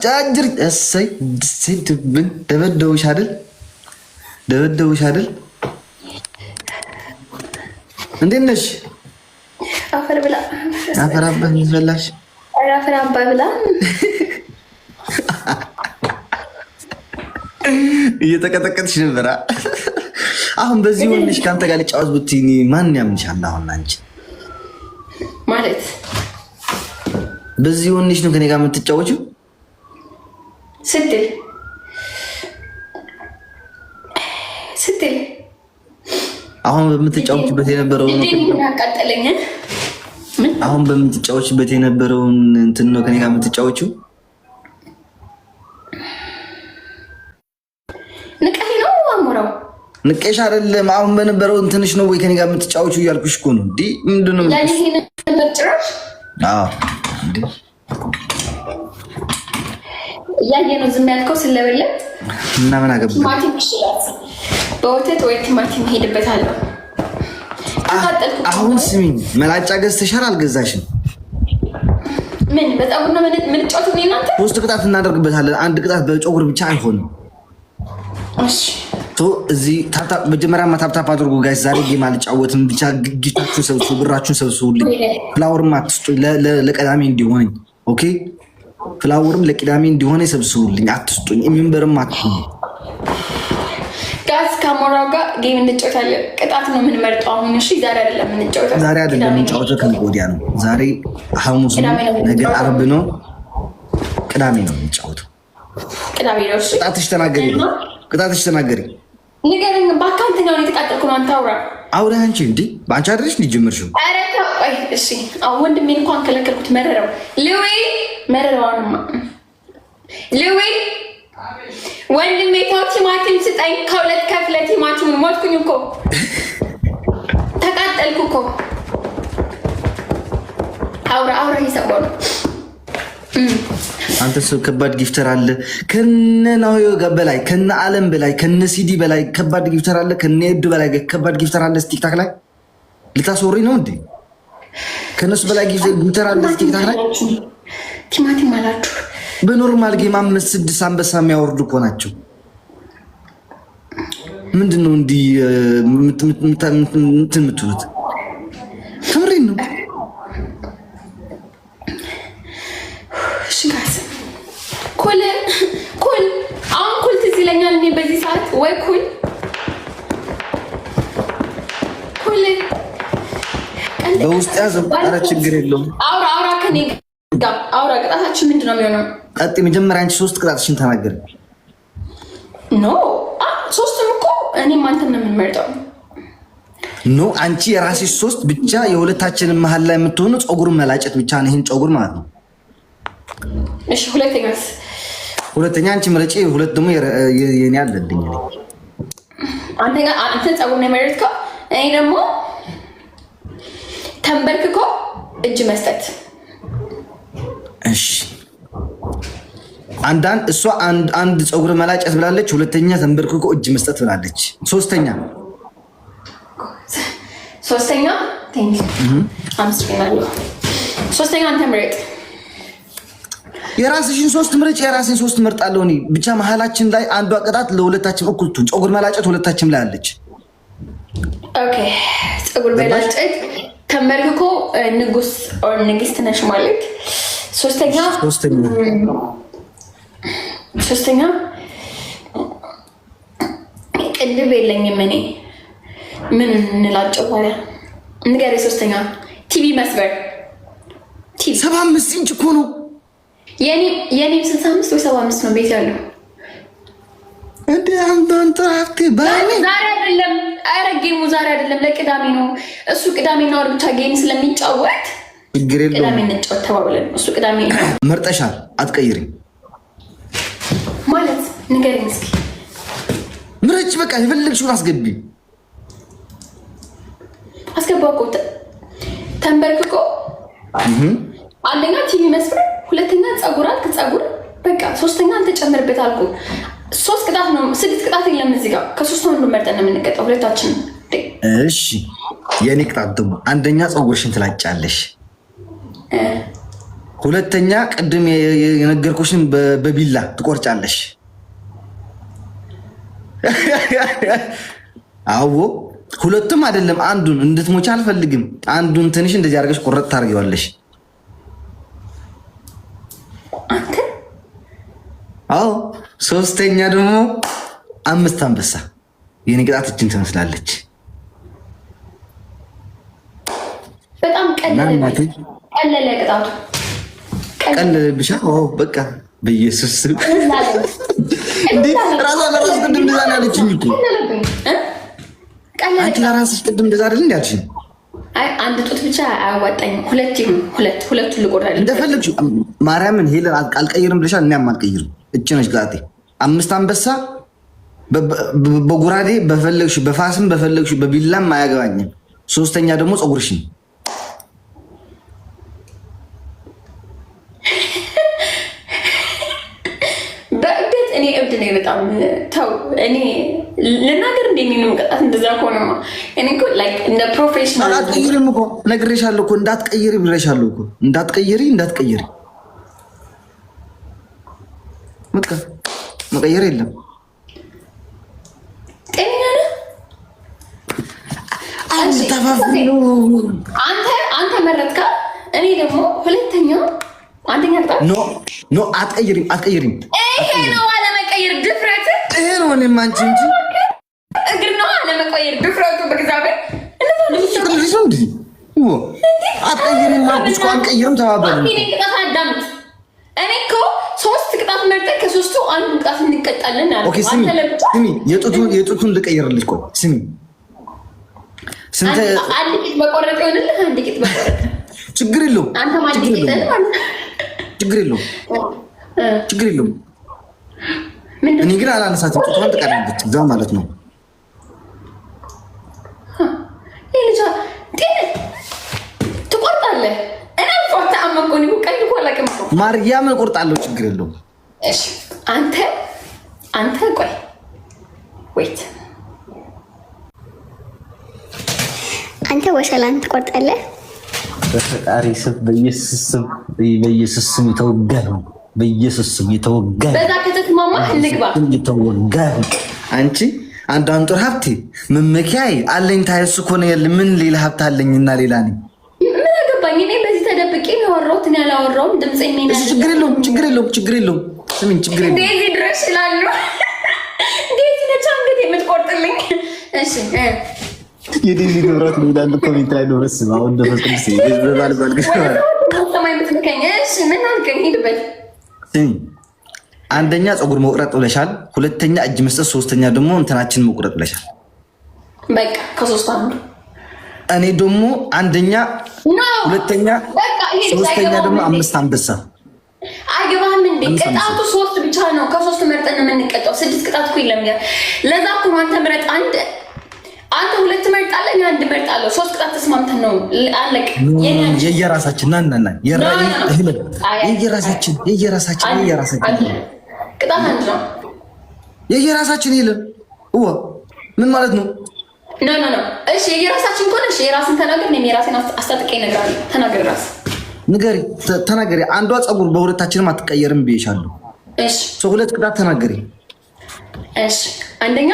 ጫጅር እሰይ ድስድብን ደበደውሽ አይደል? እንዴት ነሽ? አፈር ብላ አፈር አባህ ይበላሽ። አፈር አባህ ብላ እየተቀጠቀጥሽ ነበር። አሁን በዚህ ወንሽ ካንተ ጋር ልጫወት ብትይኝ ማን ያምንሻል? አሁን አንቺ ማለት በዚህ ወንሽ ነው ከኔ ጋር የምትጫወቺው ስትል አሁን በምትጫወችበት የነበረውን ያቃጠለኝ አሁን በምትጫወችበት የነበረውን እንትን ነው ከኔ ጋር የምትጫወቺው። ንቀሽ ነው አሞራው ንቀሽ አይደለም። አሁን በነበረው እንትንሽ ነው ወይ ከኔ ጋር የምትጫወቺው እያልኩሽ እኮ ነው። እንዴ ምንድነው? ለኔ ነበር ጭራሽ። አዎ እንዴ ያየ ነው ዝም ያልከው ስለበለት እና ምን አገባኝ? ቲማቲም ይችላል በወተት ወይ ቲማቲም ሄድበታለሁ። አሁን ስሚኝ፣ መላጫ ገዝተሻል አልገዛሽም? ምን በጣም ነው ምን ጫወት ነው እናንተ? ሶስት ቅጣት እናደርግበታለን። አንድ ቅጣት በጮጉር ብቻ አይሆንም። እሺ እዚህ ታፕታፕ መጀመሪያ ታፕታፕ አድርጉ ጋይስ። ዛሬ ጌም አልጫወትም። ብቻ ግጊታችሁን ሰብስቡ፣ ብራችሁን ሰብስቡልኝ። ፍላወርም አትስጡኝ ለቅዳሜ እንዲሆነኝ። ኦኬ ፍላወርም ለቅዳሜ እንዲሆነ ሰብስቡልኝ፣ አትስጡኝ። የሚንበርም አትስጡኝ ጋስ ከሞራው ጋር ጌም እንጫወታለን። ቅጣት ነው የምንመርጠው አሁን። እሺ ዛሬ አይደለም የምንጫወተው። ዛሬ አይደለም የምንጫወተው፣ ከነገ ወዲያ ነው። ዛሬ ሐሙስ ነው፣ ነገ ዓርብ ነው፣ ቅዳሜ ነው የምንጫወተው። ቅዳሜ ነው። እሺ ቅጣትሽ ተናገሪ። ንገረኝ በአካንተ ነው የተቃጠልኩ ነው። አንተ አውራ አንቺ እንዴ ባንቺ አይደለሽ እንዴ ጀመርሽው? ኧረ ተቆይ። እሺ አሁን ወንድሜን እንኳን ከለከልኩት። መረረው መረረዋንማ ልዌ ወንድሜ ተው ቲማቲም ስጠኝ። ከሁለት ከፍለ ቲማቲም ሞትኩኝ እኮ ተቃጠልኩ እኮ። አውራ ይሰባሉ። አንተ ሰው ከባድ ጊፍተር አለ ከነ ነው በላይ ከነ ዓለም በላይ ከነ ሲዲ በላይ ከባድ ጊፍተር አለ ከነ ኤድ በላይ ከባድ ጊፍተር አለ። ቲክታክ ላይ ልታስወሪ ነው እንዴ? ከነሱ በላይ ጊፍተር አለ ቲክታክ ላይ። ቲማቲም አላችሁ በኖርማል ጌም 5-6 አንበሳ የሚያወርዱ እኮ ናቸው። ምንድነው እንዲህ የምትሉት? ከምሬን ነው። ኩል አሁን ኩል ትዝ ይለኛል። እኔ በዚህ ሰዓት ወይ ኩል በውስጥ ያዘው። ኧረ ችግር የለውም። አውራ ከኔ ጋር አውራ። ቅጣታችን ምንድን ነው የሚሆነው? ቀጥ መጀመሪያ አንቺ 3 ቅጣትሽን ተናገር። ኖ 3ም እኮ እኔም አንተም ነው የምንመርጠው። ኖ አንቺ የራስሽ 3 ብቻ የሁለታችንን መሀል ላይ የምትሆኑ ፀጉር መላጨት ብቻ ነው። ይሄን ፀጉር ማለት ነው። እሺ ሁለተኛ አንቺ ምረጪ። ሁለት ደግሞ የኔ አለልኝ። አንተ ፀጉር ነው የመረጥከው። እኔ ደግሞ ተንበርክኮ እጅ መስጠት። እሺ እሷ አንድ ፀጉር መላጨት ብላለች። ሁለተኛ ተንበርክኮ እጅ መስጠት ብላለች። ሶስተኛ አንተ ምረጥ። የራስሽን 3 ምርጭ። የራስን 3 መርጣለሁ እኔ ብቻ። መሀላችን ላይ አንዷ ቅጣት ለሁለታችን እኩል ትሁን። ፀጉር መላጨት ሁለታችን ላይ አለች። ኦኬ ፀጉር መላጨት ተንበርክኮ ንጉስ ኦር ንግስት ነሽ ማለት። ሶስተኛ ቅንድብ የለኝም እኔ። ምን እንላጨው ታዲያ? ንገሬ። ሶስተኛ ቲቪ መስበር። 75 ኢንች እኮ ነው የኔም 65 ወይ 75 ነው ቤት ያለው። እንዴ አንተ ሀብቴ ባይ ዛሬ አይደለም። ኧረ ጌሙ ዛሬ አይደለም፣ ለቅዳሜ ነው። እሱ ቅዳሜና ወር ብቻ ጌም ስለሚጫወት ችግር የለውም። ቅዳሜ እንጫወት ተባብለን እሱ ቅዳሜ መርጠሻል። አትቀይሪም ማለት ንገረኝ እስኪ። ምረጭ በቃ የፈለግሽውን አስገቢ። አስገባው እኮ ተንበርክኮ አንደኛ ቲቪ መስበር፣ ሁለተኛ ፀጉር አልክ ፀጉር በቃ። ሶስተኛ አንተ ጨምርበት አልኩ። 3 ቅጣት ነው 6 ቅጣት የለም እዚህ ጋር። ከ3 አንዱ መርጠን ነው የምንቀጣው ሁለታችን። እሺ የኔ ቅጣት ደግሞ አንደኛ ፀጉርሽን ትላጫለሽ፣ ሁለተኛ ቅድም የነገርኩሽን በቢላ ትቆርጫለሽ። አዎ ሁለቱም አይደለም አንዱን እንድትሞች አልፈልግም። አንዱን ትንሽ እንደዚህ አድርገሽ ቁርጥ ታርጊዋለሽ። አዎ ሶስተኛ ደግሞ 5 አንበሳ። የኔ ቅጣት እችን ትመስላለች። በጣም ቀለለ ቅጣቱ። ቀለለብሻ? አዎ በቃ በኢየሱስ እንዴ ራሷ ለራስ ቅድም እንደዛ ነው ያለችኝ እኮ። አንቺ ለራስሽ ቅድም እንደዛ አይደል እንዴ ያልሽኝ? አይ አንድ ጡት ብቻ አያዋጣኝም። ሁለቱን ልቆርጥ እንደፈለግሽ ማርያምን ሄለን አልቀይርም ብለሻል። እኔም አልቀይርም። እቺ ነሽ ቅጣቴ። 5 አንበሳ በጉራዴ በፈለግሽ በፋስም በፈለግሽ በቢላም አያገባኝም። ሶስተኛ ደግሞ ፀጉርሽን እኔ እብድ ነኝ በጣም ተው። እኔ ልናገር እንደሚንም ቅጣት እንደዛ ከሆነማ እኔ እኮ ላይክ እንደ ፕሮፌሽናል አትቀይሪም እኮ ነግሬሻለሁ እኮ እንዳትቀይሪ ብለሻለሁ እኮ እንዳትቀይሪ በቃ መቀየር የለም። ጤነኛ ነህ አንተ መረጥካ። እኔ ደግሞ ሁለተኛው አንደኛ ቅጣት ኖ አትቀይሪም። ይሄ ነው አለመቀየር ድፍረት። ይሄ ነው እኔም አንቺ እንጂ እግር ነው አለመቀየር ድፍረቱ። በእግዚአብሔር አትቀይሪም አልኩሽ እኮ አንቀይርም ተባባልን። ቅጣት አዳምጥ። እኔ እኮ 3 ቅጣት መርጠን ከ3ቱ አንዱ ቅጣት እንቀጣለን አለ። ኦኬ ስሚ የጡቱን ልቀይርልሽ። ቆይ ስሚ አንድ ቂጥ በቆረጥ ይሆንልህ። አንድ ቂጥ በቆረጥ ችግር የለውም። አንተ ማለት ቂጥ ችግር የለውም። እኔ ግን አላነሳትም። ጡቷን ትቀራለች እዛ ማለት ነው። ልጅ ትቆርጣለህ። እኔ ፎታ አመቆኒ ቀይ ሆላከም ማርያምን እቆርጣለሁ። ችግር የለውም። እሺ አንተ ቆይ ወይት አንተ ወሰላን ትቆርጣለህ። በፈጣሪ ስም በኢየሱስ ስም የተወጋ ነው። በኢየሱስ ስም የተወጋ ነው። በዛ ከተስማማ እንግባ። የተወጋ አንቺ አንድ አንጦር ሀብቴ መመኪያዬ አለኝ። ታየሱ እኮ ነው ያለ። ምን ሌላ ሀብት አለኝና ሌላ ነኝ? ምን አገባኝ? እኔ በዚህ ተደብቄ ነው ያወራሁት። እኔ አላወራሁም። ድምጼ ምን እሺ፣ ችግር የለውም። ስሚኝ፣ ችግር የለውም። ዴዚ ድረስ ይላሉ። ዴዚ ነች አንገት የምትቆርጥልኝ። እሺ የዴዚ ንብረት ነው ይላል ኮሜንት ላይ ነው። በስመ አብ ወወልድ ወመንፈስ ቅዱስ ይዘባል ባልከሽ ሰማይ ምትልከኝ። እሺ ምን አልከኝ? ሂድበት። አንደኛ ፀጉር መቁረጥ ብለሻል። ሁለተኛ እጅ መስጠት፣ ሶስተኛ ደግሞ እንትናችን መቁረጥ ብለሻል። በቃ ከ3 አንዱ። እኔ ደግሞ አንደኛ፣ ሁለተኛ፣ ሶስተኛ ደግሞ 5 አንበሳ። አይገባህም እንዴ? ቅጣቱ 3 ብቻ ነው። ከ3 መርጠን ነው የምንቀጣው። 6 ቅጣት እኮ የለም። ለዛ እኮ አንተ ምረጥ። አንተ 2 መርጣለህ፣ እኔ 1 መርጣለሁ። 3 ቅጣት ተስማምተን ነው አለቀ። የየራሳችን የየራሳችን ቅጣት አንድ ነው። የየራሳችን ይለ ምን ማለት ነው? ኖ እሺ የየራሳችን ከሆነ እሺ የራስን ተናገር። እኔም የራሴን አስታጥቄ እነግርሃለሁ። ተናገር፣ ራስ ተናገሪ። አንዷ ፀጉር በሁለታችንም አትቀየርም ብዬሻለሁ። እሺ 2 ቅጣት ተናገሪ። እሺ አንደኛ